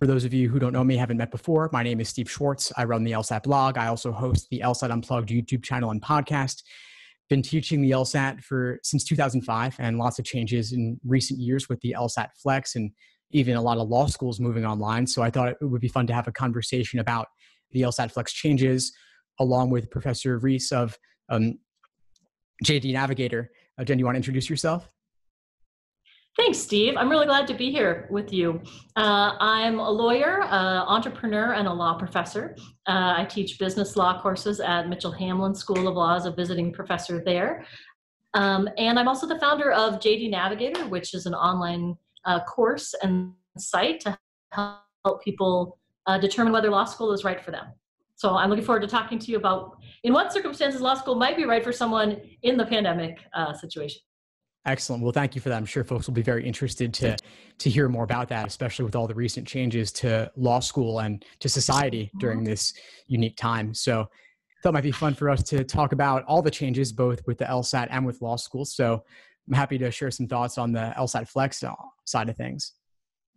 For those of you who don't know me, haven't met before, my name is Steve Schwartz. I run the LSAT blog. I also host the LSAT Unplugged YouTube channel and podcast. Been teaching the LSAT since 2005, and lots of changes in recent years with the LSAT-Flex and even a lot of law schools moving online. So I thought it would be fun to have a conversation about the LSAT-Flex changes along with Professor Reise of JD Navigator. Jen, you want to introduce yourself? Thanks, Steve. I'm really glad to be here with you. I'm a lawyer, entrepreneur, and a law professor. I teach business law courses at Mitchell-Hamlin School of Law as a visiting professor there. And I'm also the founder of JD Navigator, which is an online course and site to help people determine whether law school is right for them. So I'm looking forward to talking to you about in what circumstances law school might be right for someone in the pandemic situation. Excellent. Well, thank you for that. I'm sure folks will be very interested to hear more about that, especially with all the recent changes to law school and to society during this unique time. So I thought it might be fun for us to talk about all the changes, both with the LSAT and with law school. So I'm happy to share some thoughts on the LSAT-Flex side of things.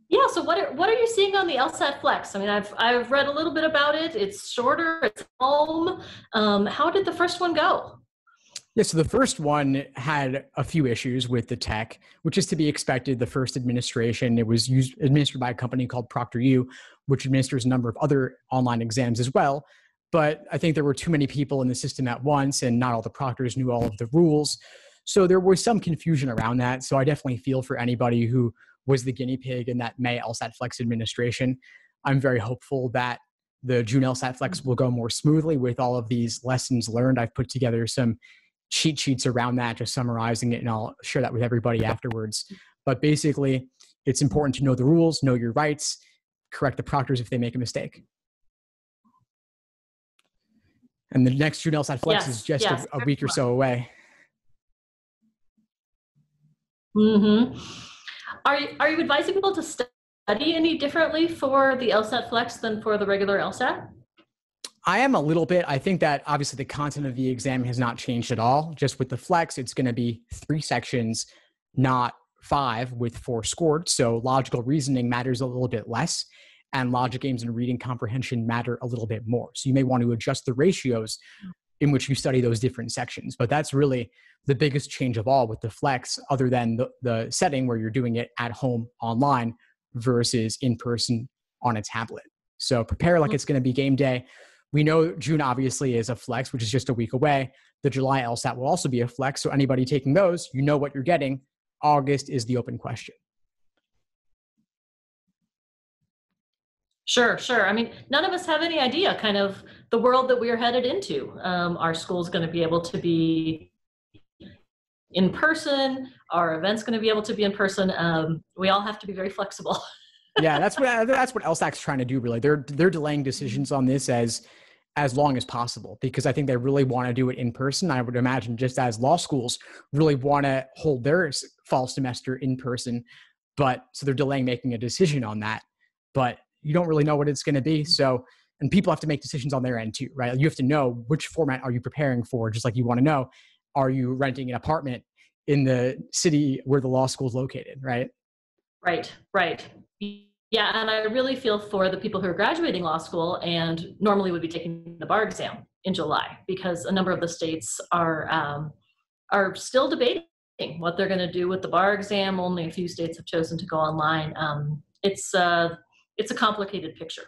Yeah. So what are you seeing on the LSAT-Flex? I mean, I've read a little bit about it. It's shorter. It's home. How did the first one go? Yeah, so the first one had a few issues with the tech, which is to be expected. The first administration, it was administered by a company called ProctorU, which administers a number of other online exams as well. But I think there were too many people in the system at once, and not all the proctors knew all of the rules. So there was some confusion around that. So I definitely feel for anybody who was the guinea pig in that May LSAT-Flex administration. I'm very hopeful that the June LSAT-Flex will go more smoothly with all of these lessons learned. I've put together some cheat sheets around that, just summarizing it, and I'll share that with everybody afterwards. But basically, it's important to know the rules, know your rights, correct the proctors if they make a mistake. And the next June LSAT-Flex is just a week or so away. Mm-hmm. Are you advising people to study any differently for the LSAT-Flex than for the regular LSAT? I am a little bit. I think that obviously the content of the exam has not changed at all. Just with the Flex, it's going to be 3 sections, not 5 with 4 scored. So logical reasoning matters a little bit less, and logic, aims, and reading comprehension matter a little bit more. So you may want to adjust the ratios in which you study those different sections. But that's really the biggest change of all with the Flex, other than the setting where you're doing it at home online versus in person on a tablet. So prepare like it's going to be game day. We know June obviously is a Flex, which is just a week away. The July LSAT will also be a Flex. So anybody taking those, you know what you're getting. August is the open question. Sure. I mean, none of us have any idea kind of the world that we're headed into. Our school's going to be able to be in person. Our event's going to be able to be in person. We all have to be very flexible. Yeah, that's what LSAC's trying to do, really. They're delaying decisions on this as long as possible, because I think they really want to do it in person. I would imagine just as law schools really want to hold their fall semester in person, so they're delaying making a decision on that. But you don't really know what it's going to be. So, and people have to make decisions on their end too, right? You have to know which format are you preparing for, just like you want to know, are you renting an apartment in the city where the law school is located, right? Right. Yeah, and I really feel for the people who are graduating law school and normally would be taking the bar exam in July, because a number of the states are still debating what they're going to do with the bar exam. Only a few states have chosen to go online. It's a complicated picture.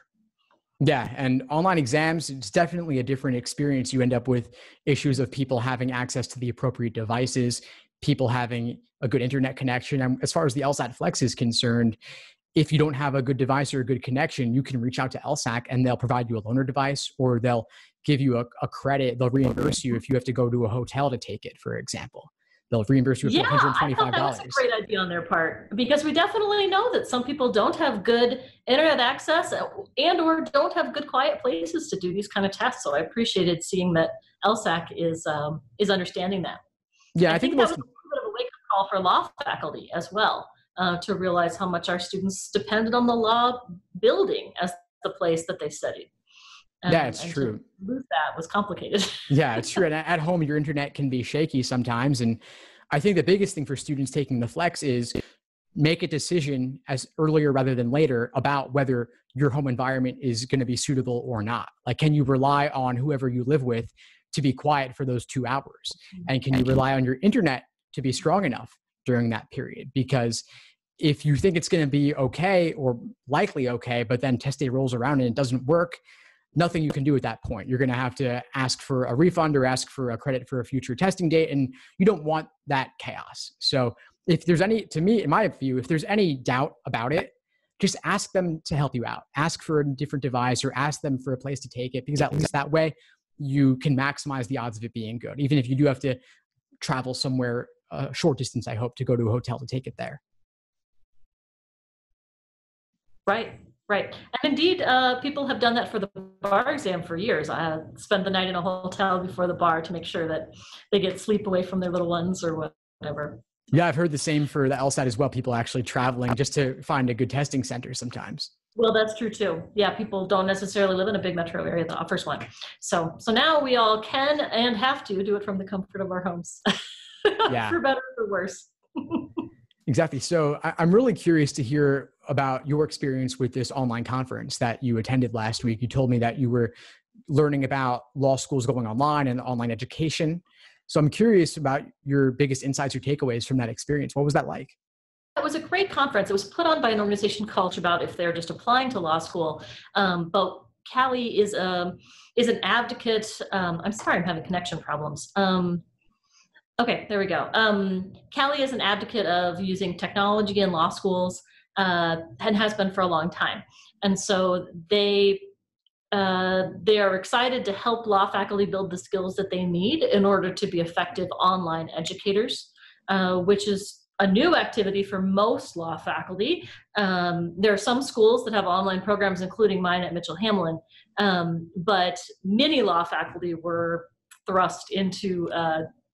Yeah, and online exams, it's definitely a different experience. You end up with issues of people having access to the appropriate devices, people having a good internet connection. And as far as the LSAT-Flex is concerned, if you don't have a good device or a good connection, you can reach out to LSAC and they'll provide you a loaner device, or they'll give you a credit. They'll reimburse you if you have to go to a hotel to take it, for example. They'll reimburse you for $125. I thought that was a great idea on their part, because we definitely know that some people don't have good internet access and or don't have good quiet places to do these kind of tests. So I appreciated seeing that LSAC is understanding that. Yeah, I think that was a little bit of a wake-up call for law faculty as well, to realize how much our students depended on the law building as the place that they studied. Yeah, it's true. To lose that was complicated. Yeah, it's true. And at home, your internet can be shaky sometimes. And I think the biggest thing for students taking the Flex is make a decision as earlier rather than later about whether your home environment is going to be suitable or not. Like, can you rely on whoever you live with to be quiet for those 2 hours? And can you rely on your internet to be strong enough during that period? Because if you think it's going to be okay or likely okay, but then test day rolls around and it doesn't work, nothing you can do at that point. You're going to have to ask for a refund or ask for a credit for a future testing date. And you don't want that chaos. So if there's any, to me, in my view, if there's any doubt about it, just ask them to help you out. Ask for a different device or ask them for a place to take it, because at least that way you can maximize the odds of it being good. Even if you do have to travel somewhere a short distance, I hope, to go to a hotel to take it there. Right. Right. And indeed, people have done that for the bar exam for years. I spend the night in a hotel before the bar to make sure that they get sleep away from their little ones or whatever. Yeah, I've heard the same for the LSAT as well. People actually traveling just to find a good testing center sometimes. Well, that's true too. Yeah, people don't necessarily live in a big metro area that offers one. So now we all can and have to do it from the comfort of our homes. Yeah. For better or for worse. Exactly. So I'm really curious to hear about your experience with this online conference that you attended last week. You told me that you were learning about law schools going online and online education. So I'm curious about your biggest insights or takeaways from that experience. What was that like? It was a great conference. It was put on by an organization called about if they're just applying to law school. But Callie is an advocate. I'm sorry, I'm having connection problems. Okay, there we go. Callie is an advocate of using technology in law schools and has been for a long time. And so they are excited to help law faculty build the skills that they need in order to be effective online educators, which is a new activity for most law faculty. There are some schools that have online programs, including mine at Mitchell-Hamlin, but many law faculty were thrust into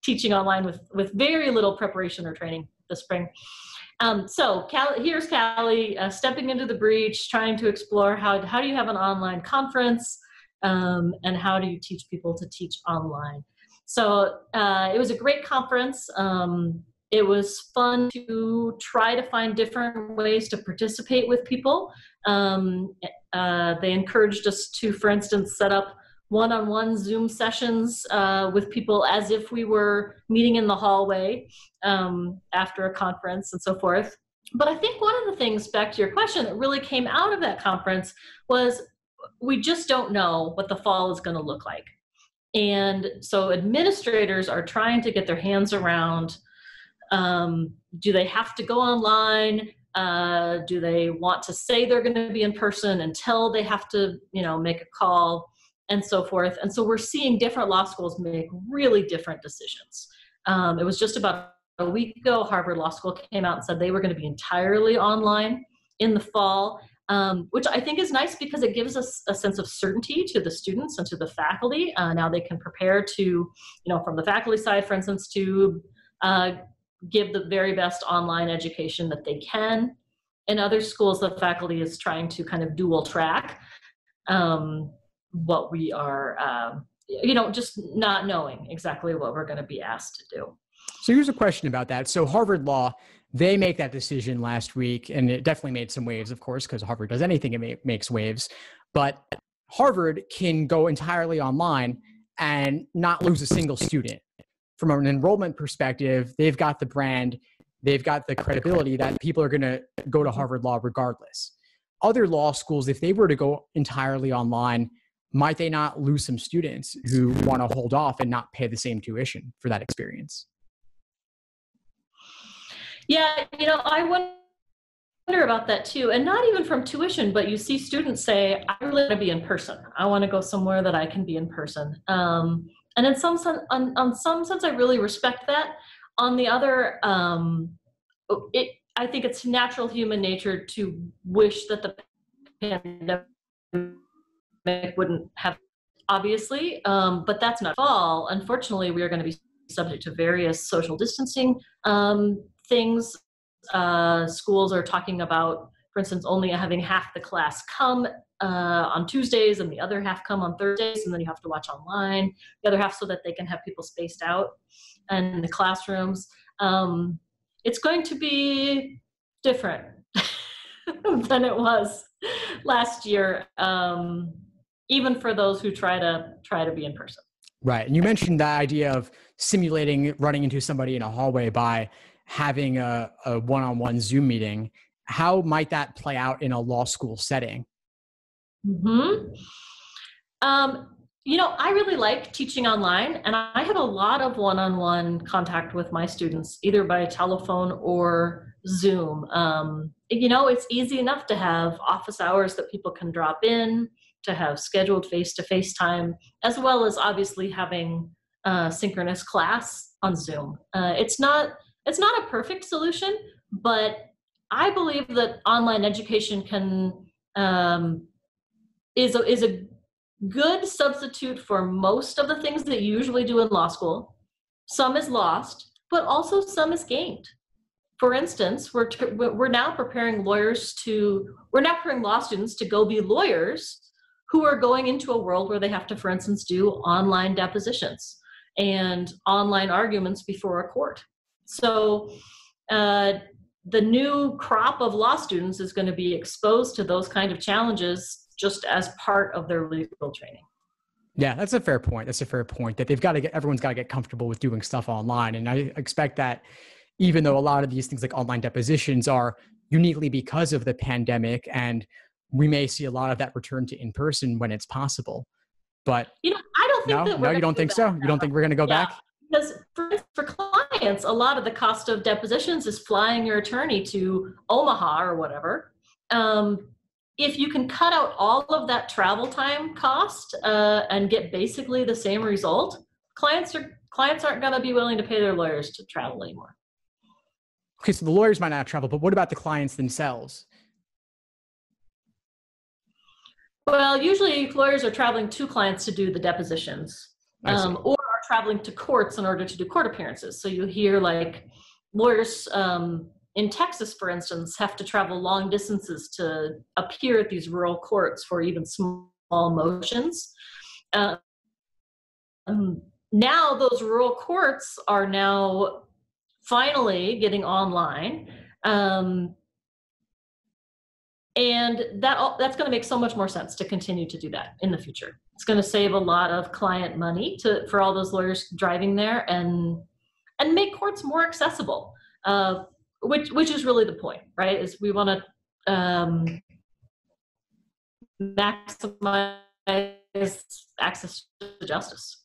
teaching online with very little preparation or training this spring. So here's Callie stepping into the breach, trying to explore how do you have an online conference and how do you teach people to teach online. So it was a great conference. It was fun to try to find different ways to participate with people. They encouraged us to, for instance, set up one-on-one Zoom sessions with people as if we were meeting in the hallway after a conference and so forth. But I think one of the things, back to your question, that really came out of that conference was we just don't know what the fall is going to look like. And so administrators are trying to get their hands around, do they have to go online? Do they want to say they're going to be in person until they have to, make a call? And so forth. And so we're seeing different law schools make really different decisions. It was just about a week ago, Harvard Law School came out and said they were going to be entirely online in the fall, which I think is nice because it gives us a sense of certainty to the students and to the faculty. Now they can prepare to, from the faculty side, for instance, to give the very best online education that they can. In other schools, the faculty is trying to kind of dual track what we are, just not knowing exactly what we're going to be asked to do. So here's a question about that. So Harvard Law, they make that decision last week, and it definitely made some waves, of course, because Harvard does anything, it makes waves. But Harvard can go entirely online and not lose a single student. From an enrollment perspective, they've got the brand, they've got the credibility that people are going to go to Harvard Law regardless. Other law schools, if they were to go entirely online, might they not lose some students who want to hold off and not pay the same tuition for that experience? Yeah, I wonder about that too. And not even from tuition, but you see students say, I really want to be in person. I want to go somewhere that I can be in person. And in some sense, on some sense, I really respect that. On the other, I think it's natural human nature to wish that the pandemic wouldn't have, obviously, but that's not all. Unfortunately, we are going to be subject to various social distancing things. Schools are talking about, for instance, only having half the class come on Tuesdays and the other half come on Thursdays, and then you have to watch online, the other half so that they can have people spaced out in the classrooms. It's going to be different than it was last year, even for those who try to be in person. Right. And you mentioned the idea of simulating running into somebody in a hallway by having a one-on-one Zoom meeting. How might that play out in a law school setting? Mm-hmm. I really like teaching online, and I have a lot of one-on-one contact with my students, either by telephone or Zoom. It's easy enough to have office hours that people can drop in, to have scheduled face-to-face time, as well as obviously having synchronous class on Zoom. It's not a perfect solution, but I believe that online education is a good substitute for most of the things that you usually do in law school. Some is lost, but also some is gained. For instance, we're now preparing law students to go be lawyers who are going into a world where they have to, for instance, do online depositions and online arguments before a court. So the new crop of law students is going to be exposed to those kind of challenges just as part of their legal training. Yeah, that's a fair point. That everyone's got to get comfortable with doing stuff online. And I expect that even though a lot of these things like online depositions are uniquely because of the pandemic, and we may see a lot of that return to in-person when it's possible. But I don't think you don't think so? You don't think we're going to go back? Because for clients, a lot of the cost of depositions is flying your attorney to Omaha or whatever. If you can cut out all of that travel time cost and get basically the same result, clients aren't going to be willing to pay their lawyers to travel anymore. Okay, so the lawyers might not travel, but what about the clients themselves? Well, usually lawyers are traveling to clients to do the depositions, or are traveling to courts in order to do court appearances. So you hear like lawyers in Texas, for instance, have to travel long distances to appear at these rural courts for even small motions. Now those rural courts are now finally getting online. And that's going to make so much more sense to continue to do that in the future. It's going to save a lot of client money for all those lawyers driving there and make courts more accessible. Which is really the point, right? Is we want to maximize access to justice.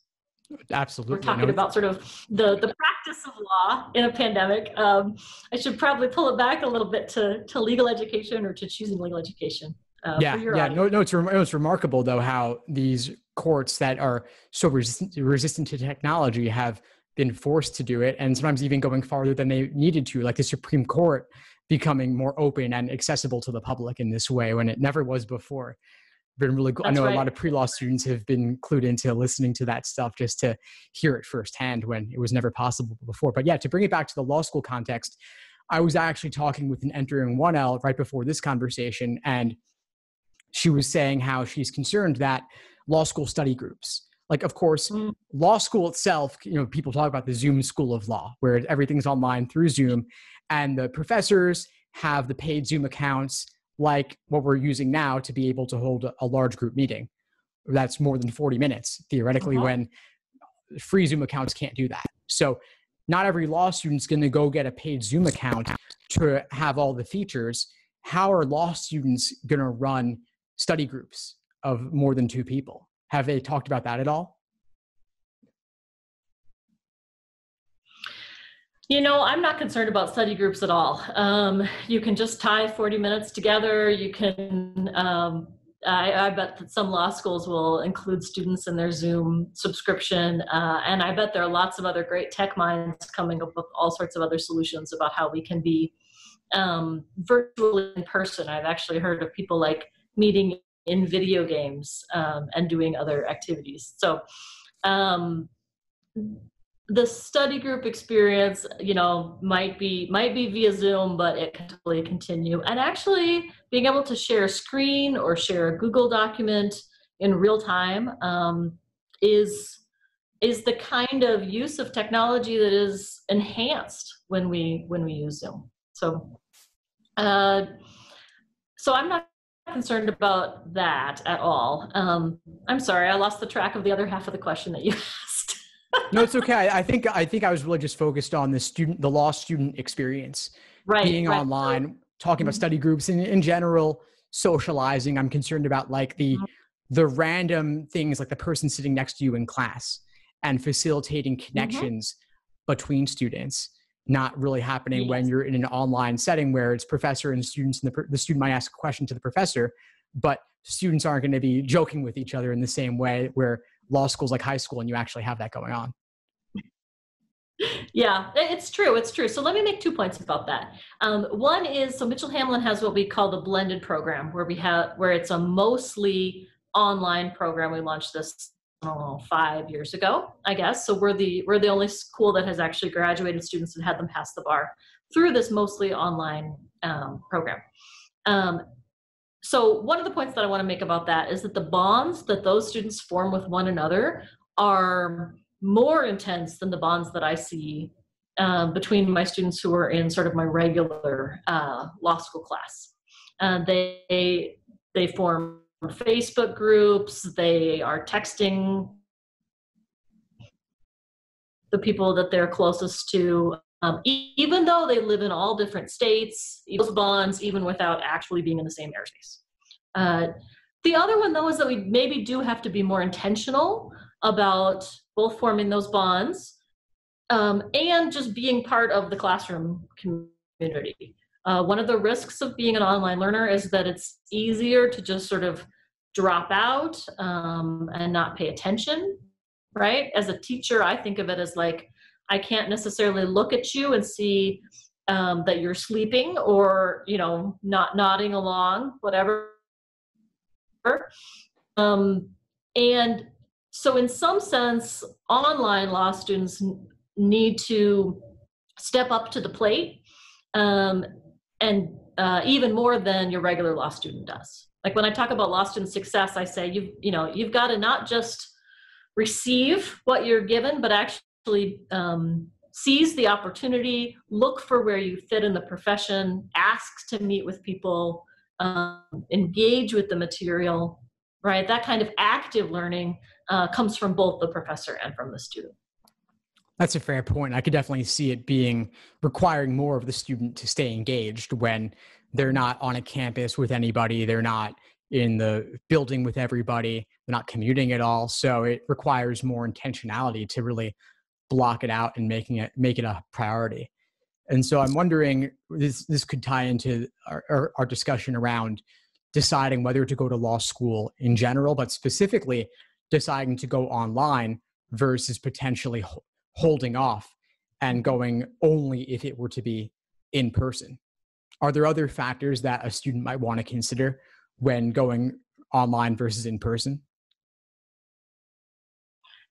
Absolutely. We're talking about sort of the practice of law in a pandemic. I should probably pull it back a little bit to legal education or to choosing legal education. It's remarkable though how these courts that are so resistant to technology have been forced to do it, and sometimes even going farther than they needed to, like the Supreme Court becoming more open and accessible to the public in this way when it never was before. Been really cool. I know a lot of pre-law students have been clued into listening to that stuff just to hear it firsthand when it was never possible before. But yeah, to bring it back to the law school context, I was actually talking with an entering 1L right before this conversation, and she was saying how she's concerned that law school study groups, like, of course, law school itself, people talk about the Zoom school of law, where everything's online through Zoom, and the professors have the paid Zoom accounts like what we're using now to be able to hold a large group meeting. That's more than 40 minutes, theoretically, when free Zoom accounts can't do that. So not every law student's going to go get a paid Zoom account to have all the features. How are law students going to run study groups of more than 2 people? Have they talked about that at all? I'm not concerned about study groups at all. You can just tie 40 minutes together. You can, I bet that some law schools will include students in their Zoom subscription. And I bet there are lots of other great tech minds coming up with all sorts of other solutions about how we can be virtually in person. I've actually heard of people like meeting in video games and doing other activities. So the study group experience, might be via Zoom, but it can totally continue. And actually being able to share a screen or share a Google document in real time is the kind of use of technology that is enhanced when we use Zoom. So So I'm not concerned about that at all. I'm sorry, I lost the track of the other half of the question that you asked. No, it's okay. I think I was really just focused on the law student experience, being Right. online, talking about study groups, and in general, socializing. I'm concerned about like the random things, like the person sitting next to you in class, and facilitating connections between students, not really happening when you're in an online setting where it's professor and students, and the student might ask a question to the professor, but students aren't going to be joking with each other in the same way where law school's like high school and you actually have that going on. Yeah, it's true. It's true. So let me make 2 points about that. One is, so Mitchell Hamlin has what we call the blended program, where it's a mostly online program. We launched this 5 years ago, I guess. So we're the only school that has actually graduated students and had them pass the bar through this mostly online program. So one of the points that I want to make about that is that the bonds that those students form with one another are more intense than the bonds that I see between my students who are in sort of my regular law school class. They form Facebook groups, they are texting the people that they're closest to, even though they live in all different states, those bonds, even without actually being in the same airspace. The other one, though, is that we maybe do have to be more intentional about both forming those bonds and just being part of the classroom community. One of the risks of being an online learner is that it's easier to just sort of drop out and not pay attention, right? As a teacher, I think of it as like, I can't necessarily look at you and see that you're sleeping or, not nodding along, whatever. And so in some sense, online law students need to step up to the plate and even more than your regular law student does. Like when I talk about law student success, I say you've got to not just receive what you're given, but actually seize the opportunity, look for where you fit in the profession, ask to meet with people, engage with the material, right? That kind of active learning comes from both the professor and from the student. That's a fair point. I could definitely see it requiring more of the student to stay engaged when they're not on a campus with anybody, they're not in the building with everybody, they're not commuting at all. So it requires more intentionality to really block it out and make it a priority. And so I'm wondering, this could tie into our discussion around deciding whether to go to law school in general, but specifically deciding to go online versus potentially holding off and going only if it were to be in person. Are there other factors that a student might want to consider when going online versus in person?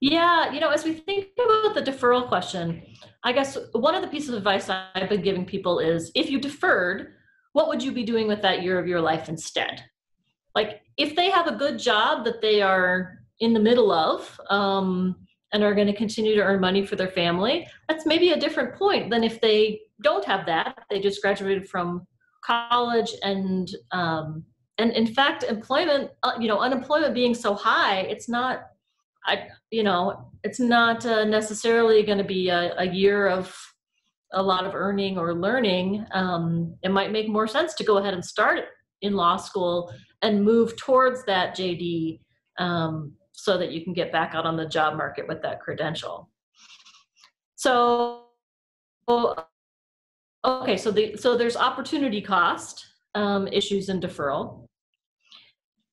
Yeah, as we think about the deferral question, I guess one of the pieces of advice I've been giving people is, if you deferred, what would you be doing with that year of your life instead? Like, if they have a good job that they are in the middle of and are going to continue to earn money for their family, that's maybe a different point than if they don't have that. They just graduated from college and in fact, employment, unemployment being so high, it's not necessarily going to be a year of a lot of earning or learning. It might make more sense to go ahead and start in law school and move towards that JD so that you can get back out on the job market with that credential. So, okay, so there's opportunity cost issues in deferral.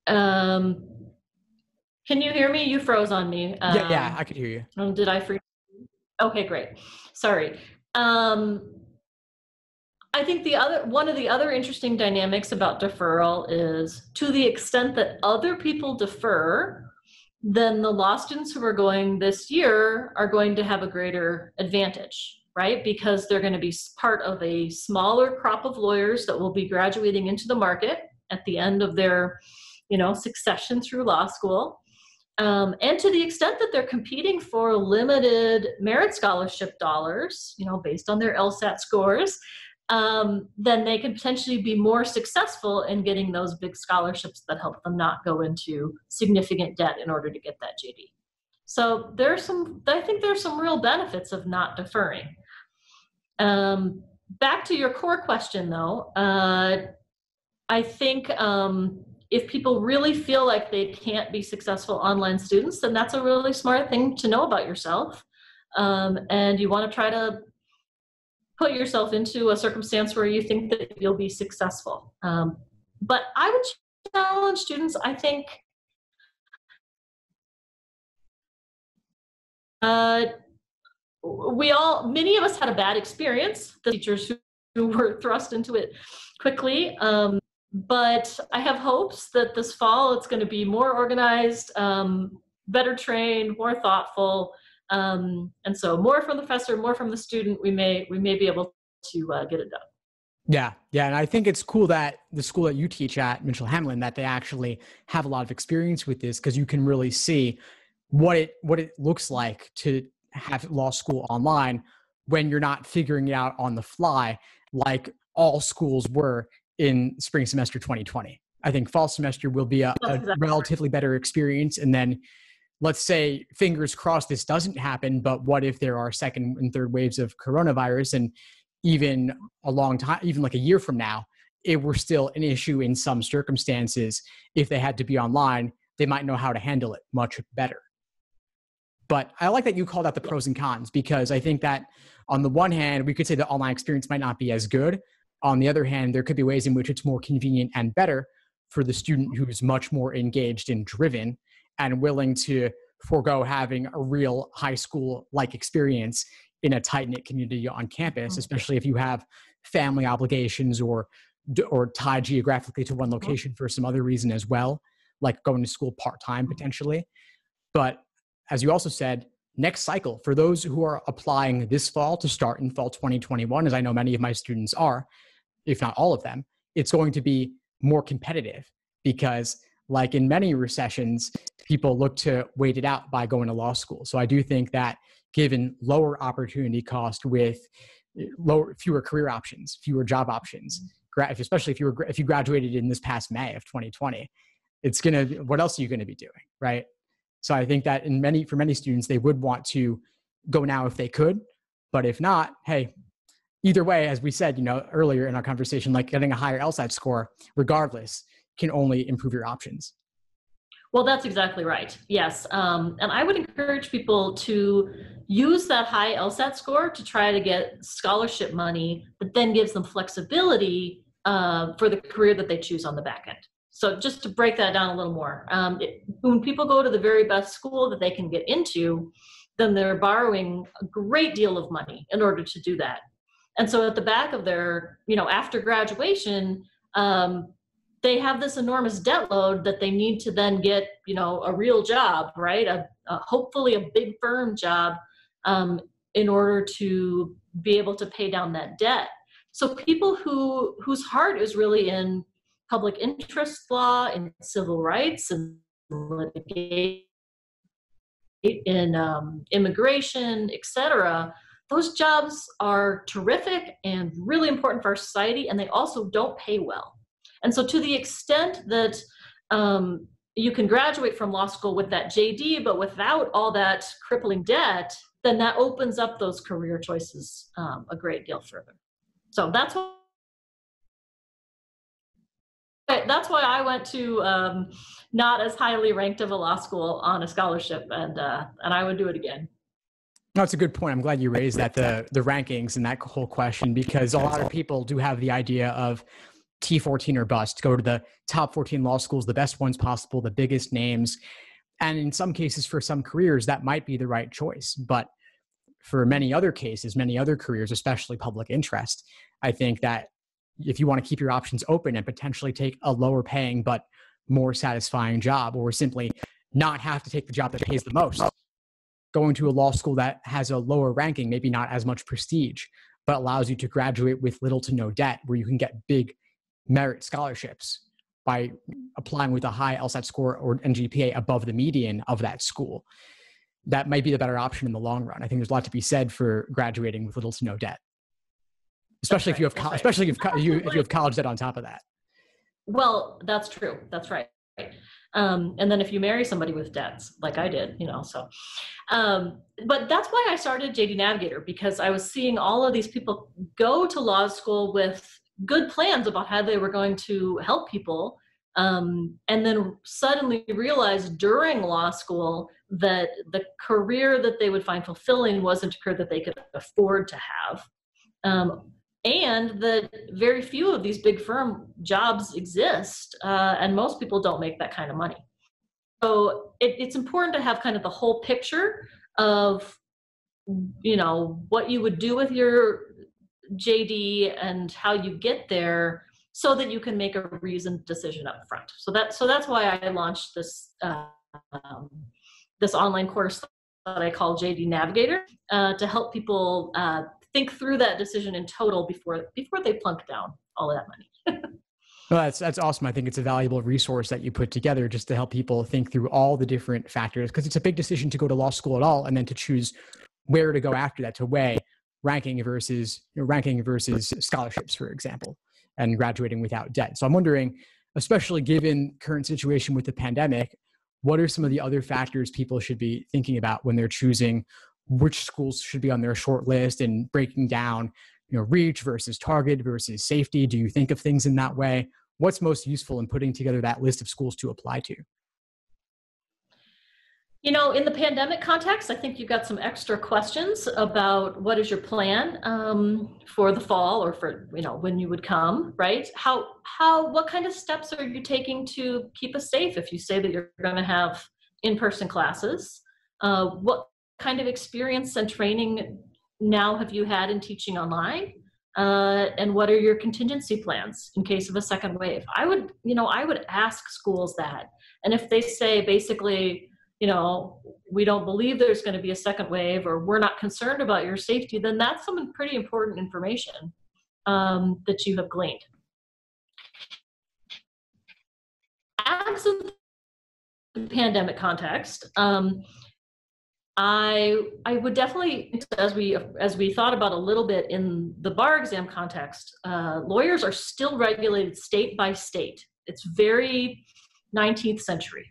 Can you hear me? You froze on me. Yeah, I could hear you. Did I freeze? Okay, great. Sorry. I think one of the other interesting dynamics about deferral is, to the extent that other people defer, then the law students who are going this year are going to have a greater advantage, right? Because they're going to be part of a smaller crop of lawyers that will be graduating into the market at the end of their, succession through law school. And to the extent that they're competing for limited merit scholarship dollars, based on their LSAT scores, then they could potentially be more successful in getting those big scholarships that help them not go into significant debt in order to get that JD. So I think there's some real benefits of not deferring. Back to your core question though, I think if people really feel like they can't be successful online students, then that's a really smart thing to know about yourself. And you want to try to put yourself into a circumstance where you think that you'll be successful. But I would challenge students, I think, many of us had a bad experience, the teachers who were thrust into it quickly. But I have hopes that this fall it's going to be more organized, better trained, more thoughtful. And so more from the professor, more from the student, we may be able to get it done. Yeah. And I think it's cool that the school that you teach at, Mitchell-Hamlin, that they actually have a lot of experience with this, because you can really see what it looks like to have law school online when you're not figuring it out on the fly like all schools were in spring semester 2020. I think fall semester will be a relatively better experience. And then let's say, fingers crossed, this doesn't happen, but what if there are second and third waves of coronavirus, and even a long time, even like a year from now, it were still an issue in some circumstances. If they had to be online, they might know how to handle it much better. But I like that you called out the pros and cons, because I think that on the one hand, we could say the online experience might not be as good. On the other hand, there could be ways in which it's more convenient and better for the student who's much more engaged and driven and willing to forego having a real high school-like experience in a tight-knit community on campus, especially if you have family obligations or tied geographically to one location for some other reason as well, like going to school part-time potentially. But as you also said, next cycle, for those who are applying this fall to start in fall 2021, as I know many of my students are, if not all of them, it's going to be more competitive, because like in many recessions, people look to wait it out by going to law school. So I do think that given lower opportunity cost with fewer career options, fewer job options, especially if you graduated in this past May of 2020, what else are you going to be doing, right? So I think that for many students, they would want to go now if they could, but if not, hey, either way, as we said, earlier in our conversation, like getting a higher LSAT score, regardless, can only improve your options. Well, that's exactly right. Yes. And I would encourage people to use that high LSAT score to try to get scholarship money that then gives them flexibility for the career that they choose on the back end. So just to break that down a little more, when people go to the very best school that they can get into, then they're borrowing a great deal of money in order to do that. And so at the back of their, after graduation, they have this enormous debt load that they need to then get, a real job, right? Hopefully a big firm job in order to be able to pay down that debt. So people whose heart is really in public interest law, in civil rights, and litigation, in immigration, etc., those jobs are terrific and really important for our society, and they also don't pay well. And so to the extent that you can graduate from law school with that JD, but without all that crippling debt, then that opens up those career choices a great deal further. So that's why I went to not as highly ranked of a law school on a scholarship, and I would do it again. No, it's a good point. I'm glad you raised that, the rankings and that whole question, because a lot of people do have the idea of T14 or bust, go to the top 14 law schools, the best ones possible, the biggest names. And in some cases, for some careers, that might be the right choice. But for many other cases, many other careers, especially public interest, I think that if you want to keep your options open and potentially take a lower paying but more satisfying job, or simply not have to take the job that pays the most, going to a law school that has a lower ranking, maybe not as much prestige, but allows you to graduate with little to no debt, where you can get big merit scholarships by applying with a high LSAT score or GPA above the median of that school. That might be the better option in the long run. I think there's a lot to be said for graduating with little to no debt. especially if you have That's right. especially if you have college debt on top of that. Well, that's true. That's right. And then if you marry somebody with debts, like I did, so. But that's why I started JD Navigator, because I was seeing all of these people go to law school with good plans about how they were going to help people, and then suddenly realize during law school that the career that they would find fulfilling wasn't a career that they could afford to have. And that very few of these big firm jobs exist, and most people don't make that kind of money. So it's important to have kind of the whole picture of, what you would do with your JD and how you get there, so that you can make a reasoned decision up front. So that's why I launched this this online course that I call JD Navigator, to help people think through that decision in total before they plunk down all of that money. Well, that's awesome. I think it's a valuable resource that you put together just to help people think through all the different factors, because it's a big decision to go to law school at all, and then to choose where to go after that, to weigh ranking versus scholarships, for example, and graduating without debt. So I'm wondering, especially given current situation with the pandemic, what are some of the other factors people should be thinking about when they're choosing which schools should be on their short list, and breaking down, reach versus target versus safety? Do you think of things in that way? What's most useful in putting together that list of schools to apply to? In the pandemic context, I think you've got some extra questions about what is your plan for the fall, or for, when you would come, right? What kind of steps are you taking to keep us safe if you say that you're going to have in-person classes? What kind of experience and training now have you had in teaching online? And what are your contingency plans in case of a second wave? I would ask schools that. And if they say basically, we don't believe there's going to be a second wave, or we're not concerned about your safety, then that's some pretty important information that you have gleaned. Absent the pandemic context, I would definitely, as we thought about a little bit in the bar exam context, lawyers are still regulated state by state. It's very 19th century.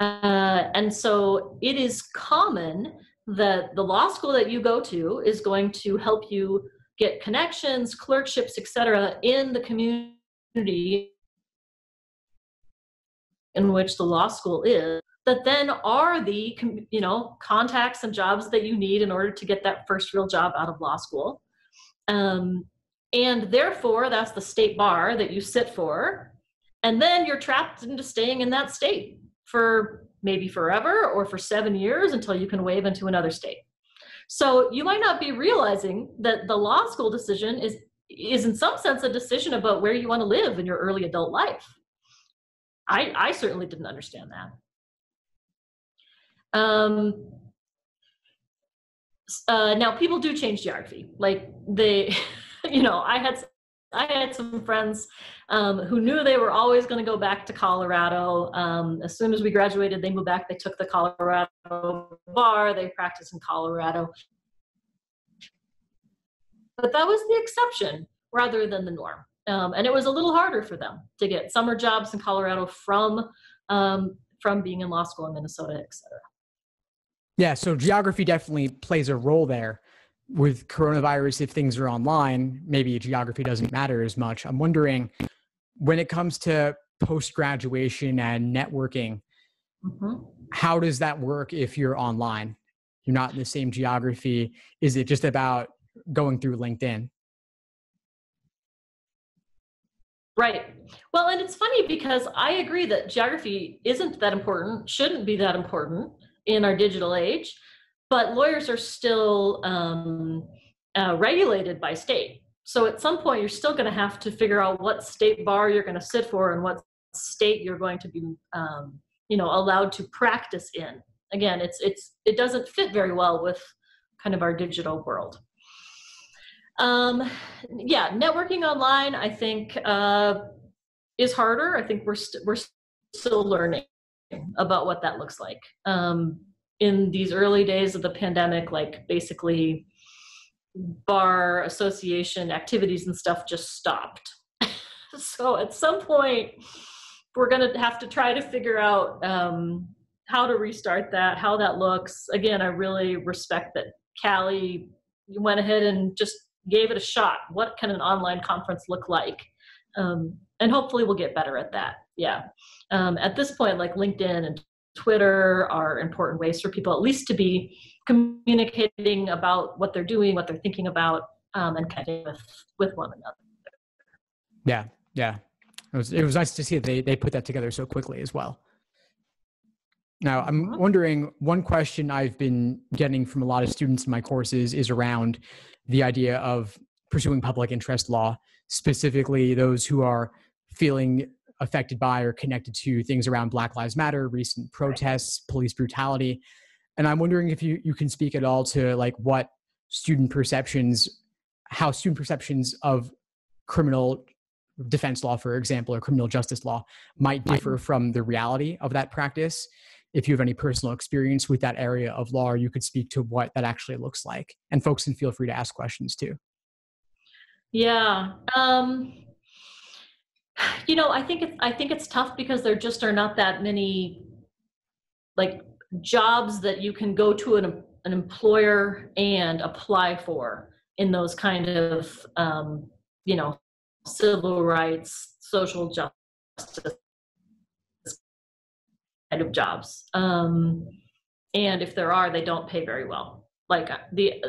And so it is common that the law school that you go to is going to help you get connections, clerkships, etc., in the community in which the law school is, that then are the contacts and jobs that you need in order to get that first real job out of law school. And therefore, that's the state bar that you sit for. And then you're trapped into staying in that state for maybe forever, or for 7 years until you can waive into another state. So you might not be realizing that the law school decision is in some sense a decision about where you want to live in your early adult life. I certainly didn't understand that. Now people do change geography. Like I had some friends who knew they were always going to go back to Colorado. As soon as we graduated, they moved back. They took the Colorado bar. They practiced in Colorado. But that was the exception rather than the norm. And it was a little harder for them to get summer jobs in Colorado from being in law school in Minnesota, et cetera. Yeah, so geography definitely plays a role there. With coronavirus, if things are online, maybe geography doesn't matter as much. I'm wondering, when it comes to post-graduation and networking, how does that work if you're online? You're not in the same geography. Is it just about going through LinkedIn? Right. Well, and it's funny because I agree that geography isn't that important, shouldn't be that important in our digital age. But lawyers are still regulated by state. So at some point, you're still going to have to figure out what state bar you're going to sit for and what state you're going to be, allowed to practice in. Again, it doesn't fit very well with kind of our digital world. Networking online, I think, is harder. I think we're still learning about what that looks like. In these early days of the pandemic, like basically bar association activities and stuff just stopped. So at some point, we're going to have to try to figure out how to restart that, how that looks. Again, I really respect that Callie went ahead and just gave it a shot. What can an online conference look like? And hopefully we'll get better at that. Yeah. At this point, like LinkedIn and Twitter are important ways for people at least to be communicating about what they're doing, what they're thinking about, and connecting with one another. Yeah, yeah. It was nice to see that they put that together so quickly as well. Now, I'm wondering, one question I've been getting from a lot of students in my courses is around the idea of pursuing public interest law, specifically those who are feeling affected by or connected to things around Black Lives Matter, recent protests, police brutality. And I'm wondering if you can speak at all to like how student perceptions of criminal defense law, for example, or criminal justice law might differ from the reality of that practice. If you have any personal experience with that area of law, or you could speak to what that actually looks like. And folks can feel free to ask questions too. Yeah. I think it's tough because there just are not that many like jobs that you can go to an employer and apply for in those kind of civil rights, social justice kind of jobs. And if there are, they don't pay very well. Like the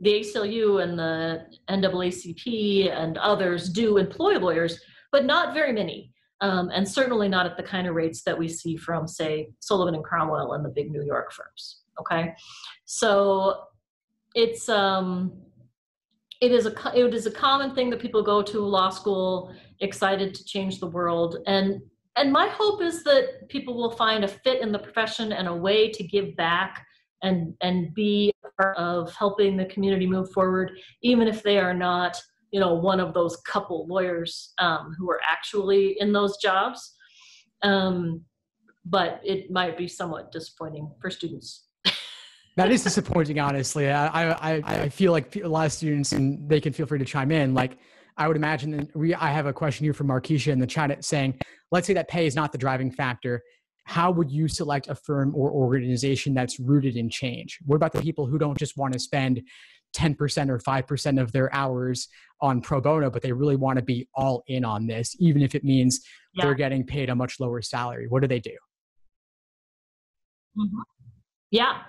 ACLU and the NAACP and others do employ lawyers, but not very many. And certainly not at the kind of rates that we see from, say, Sullivan and Cromwell and the big New York firms. Okay, so it is a common thing that people go to law school excited to change the world, and my hope is that people will find a fit in the profession and a way to give back and be part of helping the community move forward, even if they are not one of those couple lawyers who are actually in those jobs. But it might be somewhat disappointing for students. That is disappointing, honestly. I feel like a lot of students, and they can feel free to chime in, like I would imagine, and I have a question here from Markeisha in the chat saying, let's say that pay is not the driving factor. How would you select a firm or organization that's rooted in change? What about the people who don't just want to spend 10% or 5% of their hours on pro bono, but they really want to be all in on this, even if it means they're getting paid a much lower salary? What do they do? Mm-hmm. Yeah.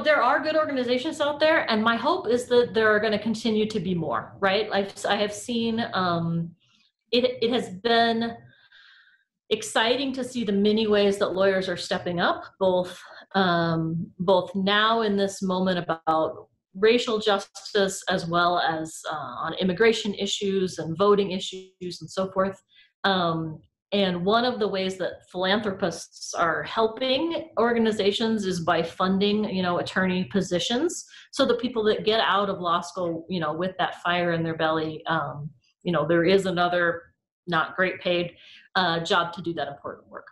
There are good organizations out there, and my hope is that there are going to continue to be more, right? I have seen, it has been exciting to see the many ways that lawyers are stepping up, both now in this moment about racial justice, as well as on immigration issues and voting issues and so forth. And one of the ways that philanthropists are helping organizations is by funding, attorney positions. So the people that get out of law school, with that fire in their belly, there is another not great paid job to do that important work.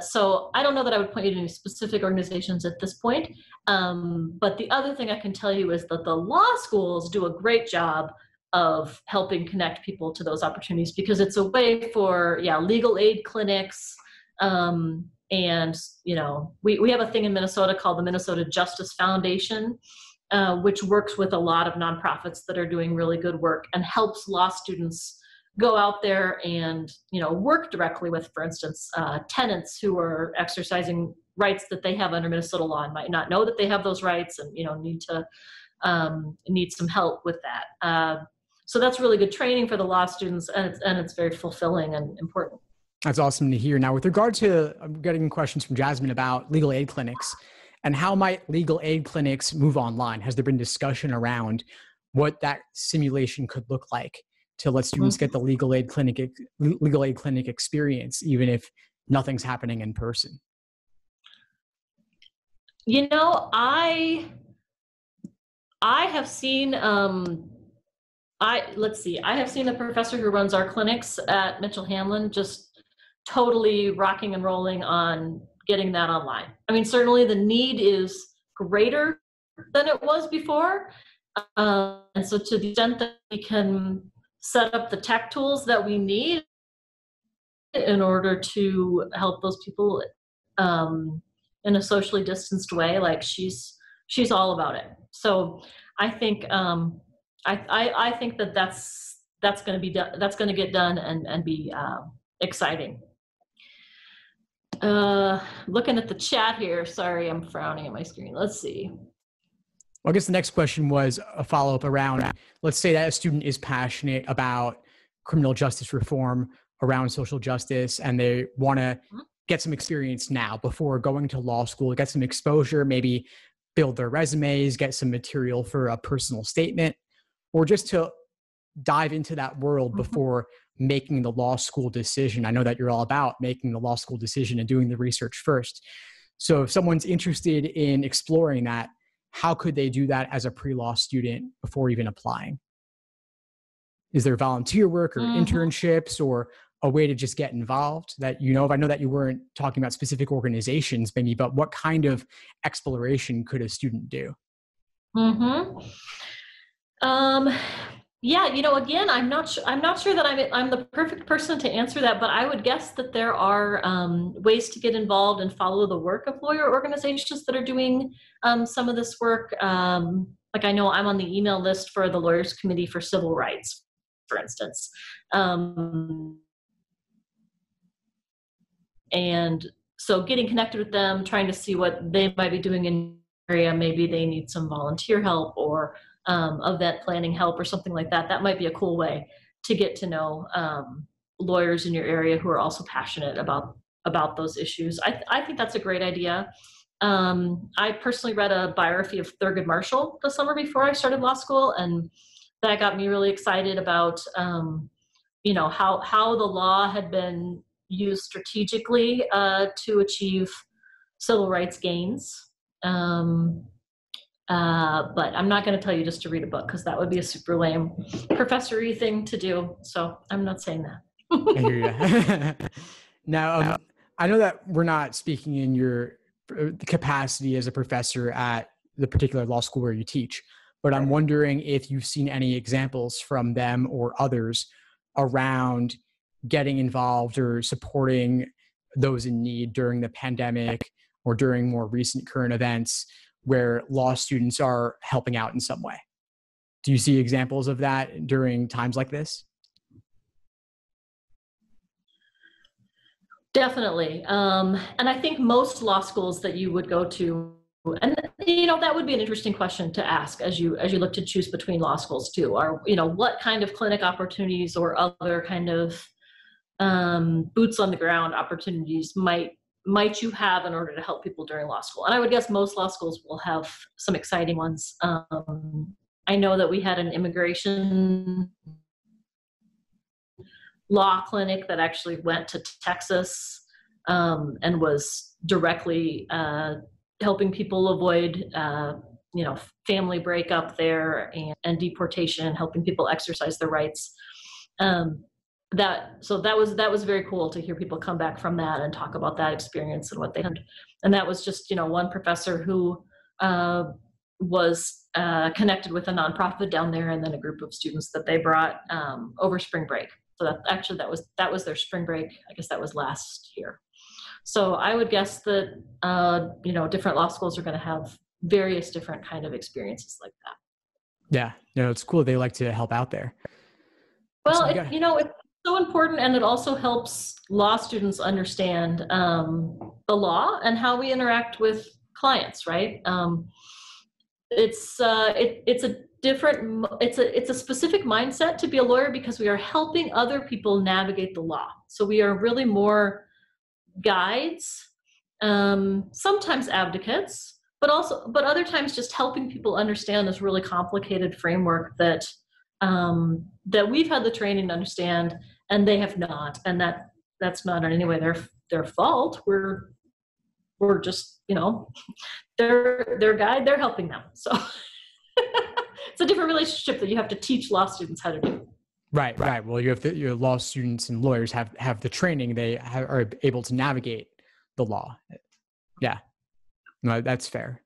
So I don't know that I would point you to any specific organizations at this point. But the other thing I can tell you is that the law schools do a great job of helping connect people to those opportunities, because it's a way for legal aid clinics, and we have a thing in Minnesota called the Minnesota Justice Foundation, which works with a lot of nonprofits that are doing really good work and helps law students go out there and work directly with, for instance, tenants who are exercising rights that they have under Minnesota law and might not know that they have those rights, and need some help with that. So that's really good training for the law students, and it's very fulfilling and important. That's awesome to hear. Now, with regard to, I'm getting questions from Jasmine about legal aid clinics, and how might legal aid clinics move online? Has there been discussion around what that simulation could look like to let students get the legal aid clinic experience, even if nothing's happening in person? I have seen, I have seen the professor who runs our clinics at Mitchell Hamlin just totally rocking and rolling on getting that online. I mean, certainly the need is greater than it was before, And so to the extent that we can set up the tech tools that we need in order to help those people in a socially distanced way, like she's all about it. So I think I think that's going to be done, that's going to get done and be exciting. Looking at the chat here, sorry, I'm frowning at my screen. Let's see. Well, I guess the next question was a follow-up around, let's say that a student is passionate about criminal justice reform, around social justice, and they want to get some experience now before going to law school, get some exposure, maybe build their resumes, get some material for a personal statement, or just to dive into that world before making the law school decision. I know that you're all about making the law school decision and doing the research first. So if someone's interested in exploring that, how could they do that as a pre-law student before even applying? Is there volunteer work or internships or a way to just get involved that you know of? I know that you weren't talking about specific organizations maybe, but what kind of exploration could a student do? Yeah, again, I'm not sure that I'm the perfect person to answer that, but I would guess that there are ways to get involved and follow the work of lawyer organizations that are doing some of this work. Like I know I'm on the email list for the Lawyers Committee for Civil Rights, for instance. And so getting connected with them, trying to see what they might be doing in the area, maybe they need some volunteer help or event planning help or something like that. That might be a cool way to get to know lawyers in your area who are also passionate about those issues. I think that's a great idea. I personally read a biography of Thurgood Marshall the summer before I started law school, and that got me really excited about how the law had been used strategically to achieve civil rights gains. But I'm not going to tell you just to read a book because that would be a super lame professor-y thing to do. So I'm not saying that. I hear you. Now, I know that we're not speaking in your capacity as a professor at the particular law school where you teach, but I'm wondering if you've seen any examples from them or others around getting involved or supporting those in need during the pandemic or during more recent current events where law students are helping out in some way. Do you see examples of that during times like this? Definitely. And I think most law schools that you would go to, and that would be an interesting question to ask as you look to choose between law schools too, are, what kind of clinic opportunities or other kind of boots on the ground opportunities might you have in order to help people during law school? And I would guess most law schools will have some exciting ones. I know that we had an immigration law clinic that actually went to Texas and was directly helping people avoid family breakup there and deportation, helping people exercise their rights. That was very cool to hear people come back from that and talk about that experience and what they had. And that was just one professor who was connected with a nonprofit down there, and then a group of students that they brought over spring break. So that was their spring break. I guess that was last year. So I would guess that different law schools are going to have various different kind of experiences like that. Yeah, no, it's cool. They like to help out there. Well, it's so important, and it also helps law students understand the law and how we interact with clients, right? It's a specific mindset to be a lawyer because we are helping other people navigate the law. So we are really more guides, sometimes advocates, but other times just helping people understand this really complicated framework that we've had the training to understand and they have not, and that's not in any way their fault. We're just their guide, they're helping them. So it's a different relationship that you have to teach law students how to do. Right. Well, you have your law students and lawyers have the training. They are able to navigate the law. Yeah, no, that's fair.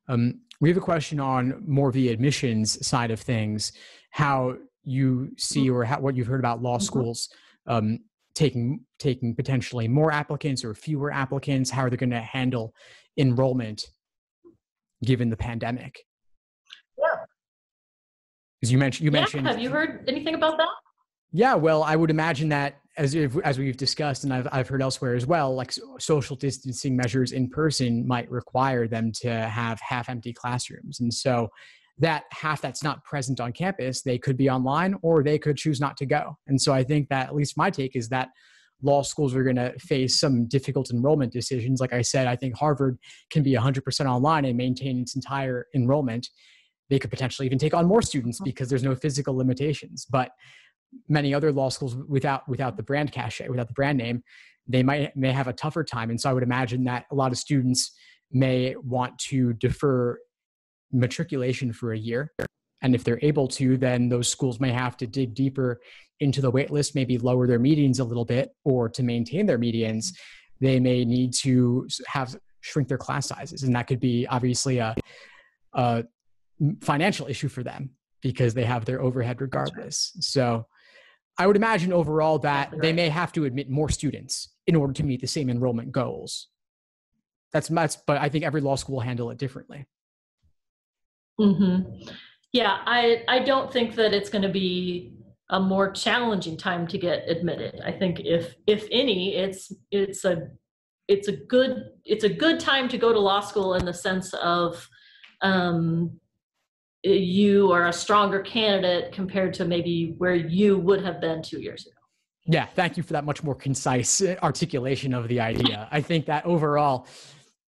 We have a question on more the admissions side of things, how you see or what you've heard about law schools taking potentially more applicants or fewer applicants. How are they going to handle enrollment given the pandemic? Yeah. Because you mentioned. Have you heard anything about that? Yeah, well, I would imagine that as we've discussed, and I've heard elsewhere as well, like social distancing measures in person might require them to have half-empty classrooms, and so that half that's not present on campus, they could be online or they could choose not to go. And so I think that, at least my take is that law schools are going to face some difficult enrollment decisions. Like I said, I think Harvard can be 100% online and maintain its entire enrollment. They could potentially even take on more students because there's no physical limitations. But many other law schools without the brand cachet, without the brand name, they may have a tougher time. And so I would imagine that a lot of students may want to defer matriculation for a year. And if they're able to, then those schools may have to dig deeper into the wait list, maybe lower their medians a little bit, or to maintain their medians, they may need to shrink their class sizes. And that could be obviously a financial issue for them because they have their overhead regardless. So I would imagine overall that they may have to admit more students in order to meet the same enrollment goals. But I think every law school will handle it differently. Mm-hmm. Yeah, I don't think that it's going to be a more challenging time to get admitted. I think if any, it's a good time to go to law school in the sense of you are a stronger candidate compared to maybe where you would have been 2 years ago. Yeah, thank you for that much more concise articulation of the idea. I think that overall,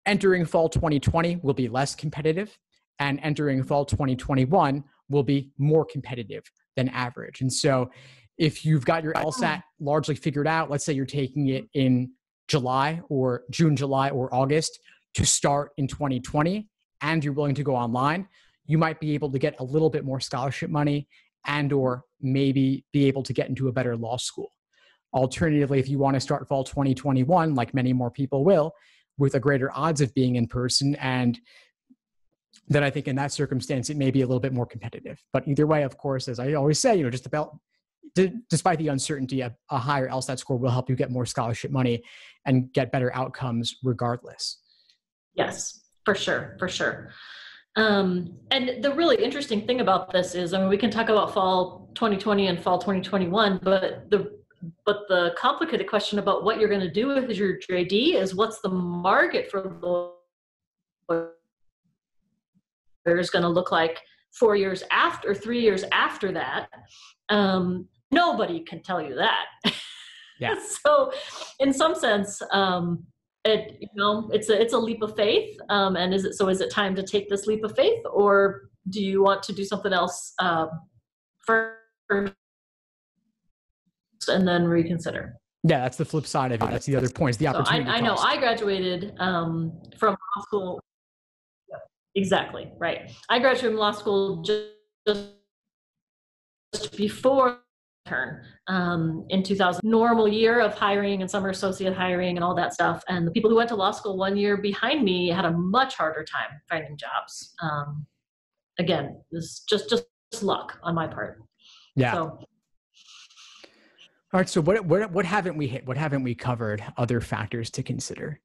entering fall 2020 will be less competitive, and entering fall 2021 will be more competitive than average. And so if you've got your LSAT largely figured out, let's say you're taking it in July or June, July, or August to start in 2020, and you're willing to go online, you might be able to get a little bit more scholarship money and or maybe be able to get into a better law school. Alternatively, if you want to start fall 2021, like many more people will, with a greater odds of being in person, and then I think in that circumstance, it may be a little bit more competitive. But either way, of course, as I always say, despite the uncertainty, a higher LSAT score will help you get more scholarship money and get better outcomes regardless. Yes, for sure. And the really interesting thing about this is, we can talk about fall 2020 and fall 2021, but the complicated question about what you're going to do with your JD is, what's the market for lawyers going to look like 4 years after, 3 years after that? Nobody can tell you that. Yeah. So in some sense, it's a leap of faith. And is it time to take this leap of faith, or do you want to do something else first and then reconsider? Yeah, that's the flip side of it. That's the other point, is the opportunity cost. I know I graduated from law school. Exactly, right. I graduated from law school just before turn in 2000. Normal year of hiring and summer associate hiring and all that stuff. And the people who went to law school 1 year behind me had a much harder time finding jobs. Again, this just luck on my part. Yeah. So, all right. So what haven't we hit? What haven't we covered? Other factors to consider?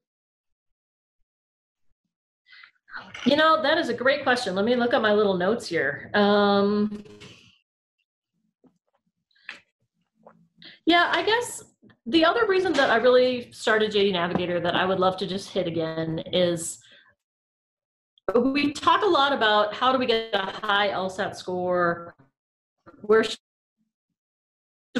That is a great question. Let me look at my little notes here. Yeah, I guess the other reason that I really started JD Navigator that I would love to just hit again is, we talk a lot about how do we get a high LSAT score, where should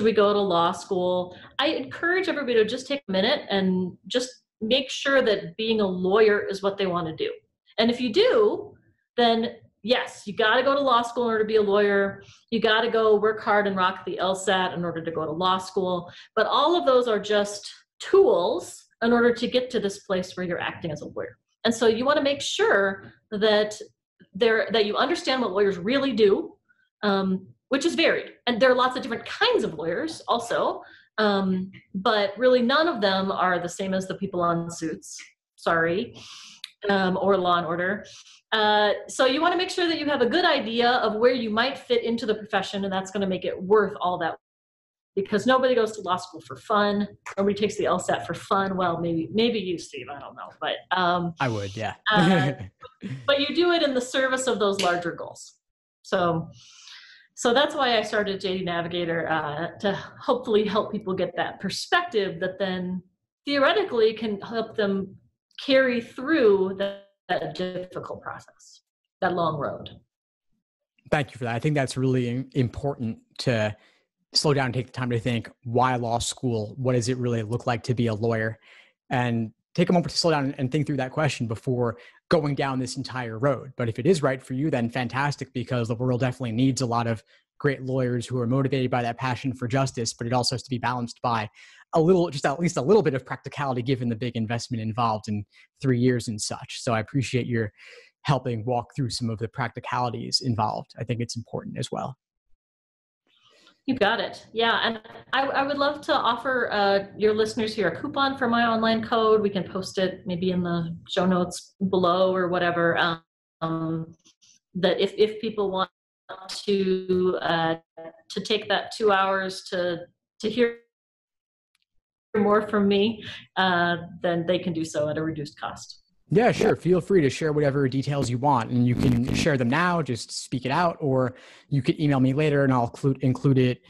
we go to law school. I encourage everybody to just take a minute and just make sure that being a lawyer is what they want to do. And if you do, then yes, you got to go to law school in order to be a lawyer. You got to go work hard and rock the LSAT in order to go to law school. But all of those are just tools in order to get to this place where you're acting as a lawyer. And so you want to make sure that you understand what lawyers really do, which is varied. And there are lots of different kinds of lawyers also, but really none of them are the same as the people on Suits. Sorry. Or Law and Order. So you want to make sure that you have a good idea of where you might fit into the profession, and that's going to make it worth all that. Because nobody goes to law school for fun. Nobody takes the LSAT for fun. Well, maybe you, Steve. I don't know, but I would, yeah. But you do it in the service of those larger goals. So that's why I started JD Navigator, to hopefully help people get that perspective that then theoretically can help them carry through that difficult process, that long road. Thank you for that. I think that's really important to slow down and take the time to think, why law school? What does it really look like to be a lawyer? And take a moment to slow down and think through that question before going down this entire road. But if it is right for you, then fantastic, because the world definitely needs a lot of great lawyers who are motivated by that passion for justice, but it also has to be balanced by at least a little bit of practicality, given the big investment involved in 3 years and such. So I appreciate your helping walk through some of the practicalities involved. I think it's important as well. You got it. Yeah. And I would love to offer your listeners here a coupon for my online code. We can post it maybe in the show notes below or whatever. That if people want to take that 2 hours to hear more from me, then they can do so at a reduced cost. Yeah, sure. Feel free to share whatever details you want, and you can share them now, just speak it out, or you could email me later and I'll include it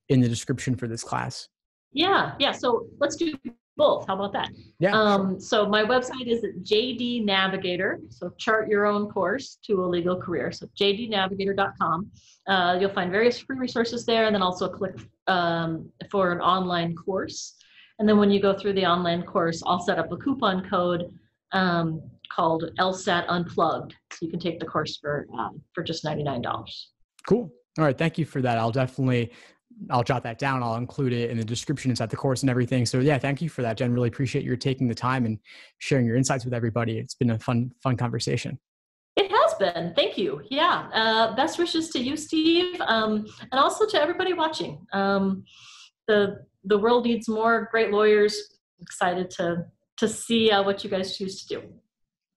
in the description for this class. Yeah. So let's do both. How about that? Yeah. Sure. So my website is at JD Navigator. So chart your own course to a legal career. So jdnavigator.com. You'll find various free resources there, and then also click for an online course. And then when you go through the online course, I'll set up a coupon code called LSAT Unplugged. So you can take the course for just $99. Cool. All right. Thank you for that. I'll jot that down. I'll include it in the description inside the course and everything. So yeah, thank you for that, Jen. Really appreciate your taking the time and sharing your insights with everybody. It's been a fun conversation. It has been. Thank you. Yeah. Best wishes to you, Steve, and also to everybody watching. The world needs more great lawyers. I'm excited to see what you guys choose to do.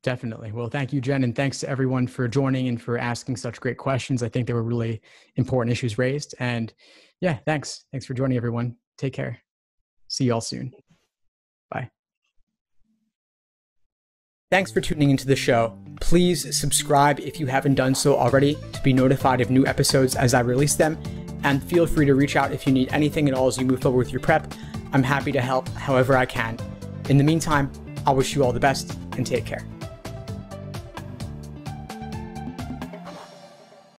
Definitely. Well, thank you, Jen. And thanks to everyone for joining and for asking such great questions. I think there were really important issues raised. And yeah, thanks. Thanks for joining, everyone. Take care. See you all soon. Bye. Thanks for tuning into the show. Please subscribe if you haven't done so already to be notified of new episodes as I release them. And feel free to reach out if you need anything at all as you move forward with your prep. I'm happy to help however I can. In the meantime, I wish you all the best and take care.